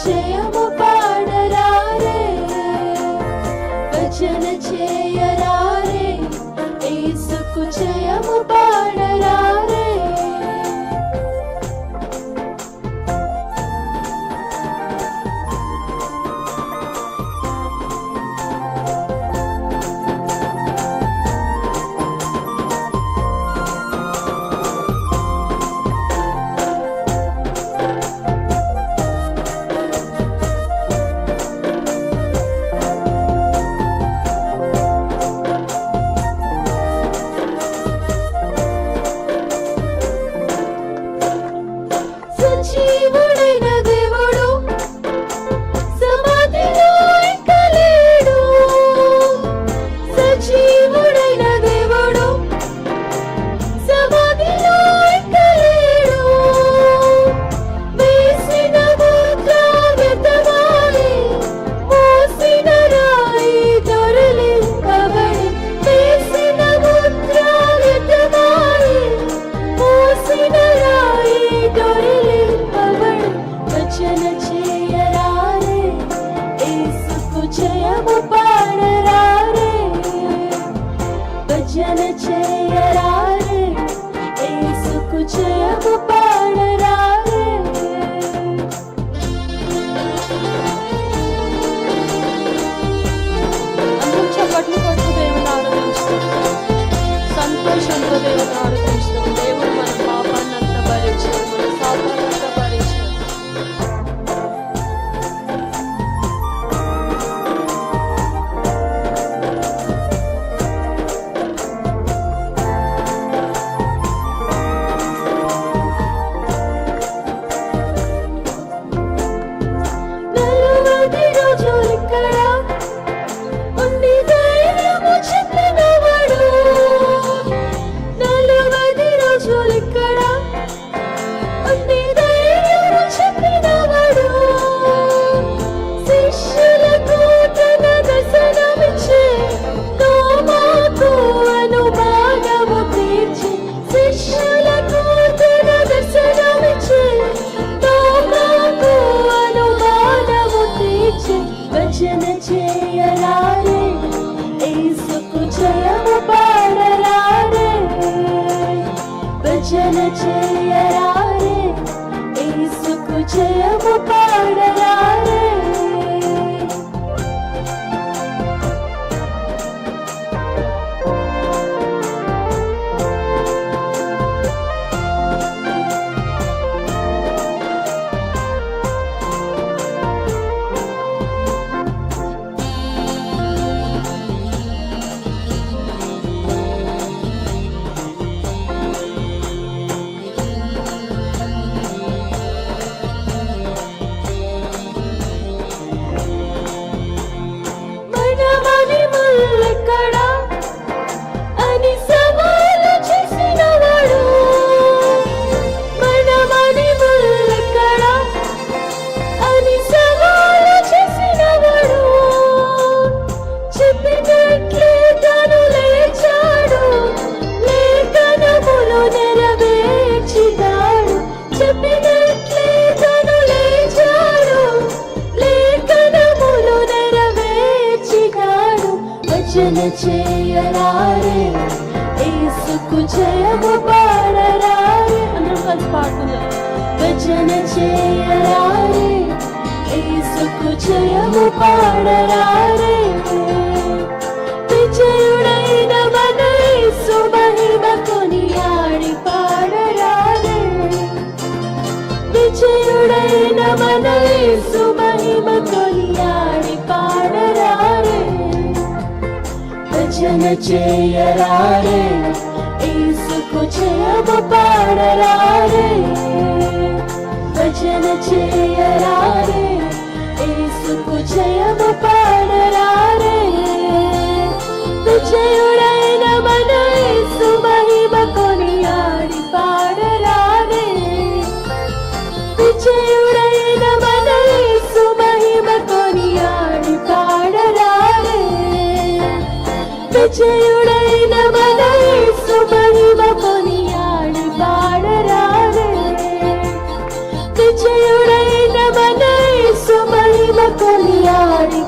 జయము పాడరారే, భజన చేయరారే, యేసుకు జయము పాడరారే. సజీవుడైన దేవుడు సమాధిలో ఎక్కలేడు, సజీవుడైన దేవుడు సమాధిలో ఎక్కలేడు. వేసిన ముద్ర వ్యర్థమాయె, మోసిన రాయి దొర్లింపబడె. వేసిన ముద్ర వ్యర్థమాయె, మోసిన రాయి దొర్లింపబడె. భజన చేయరారే, యేసుకు జయము పాడరారే, భజన చేయరారే, యేసుకు జయము పాడరారే. అందరూ చప్పట్లు కొట్టు దేవుని ఆరాధించుతాం, సంతోషంతో దేవుని ఆరాధించుతాం. దేవుడు మన పాపాన్ని అంతా భరించాడు, మన శాపాన్ని అంతా భరించాడు. నలువది రోజులిక్కడ ఉండి ధైర్యము చెప్పినవాడు, నలువది రోజులిక్కడ ఉండి ధైర్యము చెప్పినవాడు. శిష్యులకు తన దర్శనమిచ్చే, తోమాకు అనుమానము తీర్చి. శిష్యులకు తన దర్శనమిచ్చే, తోమాకు అనుమానము తీర్చి. భజన చేయరారే, యేసుకు జయము పాడరారే, భజన చేయరారే, యేసుకు జయము పాడరారే. మనమని ముల్లెక్కడ అని సవాలు చేసినవాడు, మనమని ముల్లెక్కడ అని సవాలు చేసినవాడు. చెప్పినట్లే తాను లేచాడు, లేఖనములు నెరవేర్చినాడు. చెప్పినట్లే తాను లేచాడు, లేఖనములు నెరవేర్చినాడు. భజన చేయరారే, యేసుకు జయము పాడరారే. అందరం కలిసి పాడుకుందాం. భజన చేయరారే, యేసుకు జయము పాడరారే. విజయుడైన మన యేసు మహిమ కొనియాడి పాడరారే, విజయుడైన మన యేసు మహిమ కొనియాడి పాడరారే. భజన చేయరారే, యేసుకు జయము పాడరారే, భజన చేయరారే, యేసుకు జయము పాడరారే. విజయుడైన మన యేసు మహిమ కొనియాడి పాడరారే, విజయుడైన మన యేసు మహిమ కొనియాడి పాడరారే, విజయుడైన మన యేసు మహిమ కొనియాడి పాడరారే. విజయుడైన మన యేసు కొనియాడి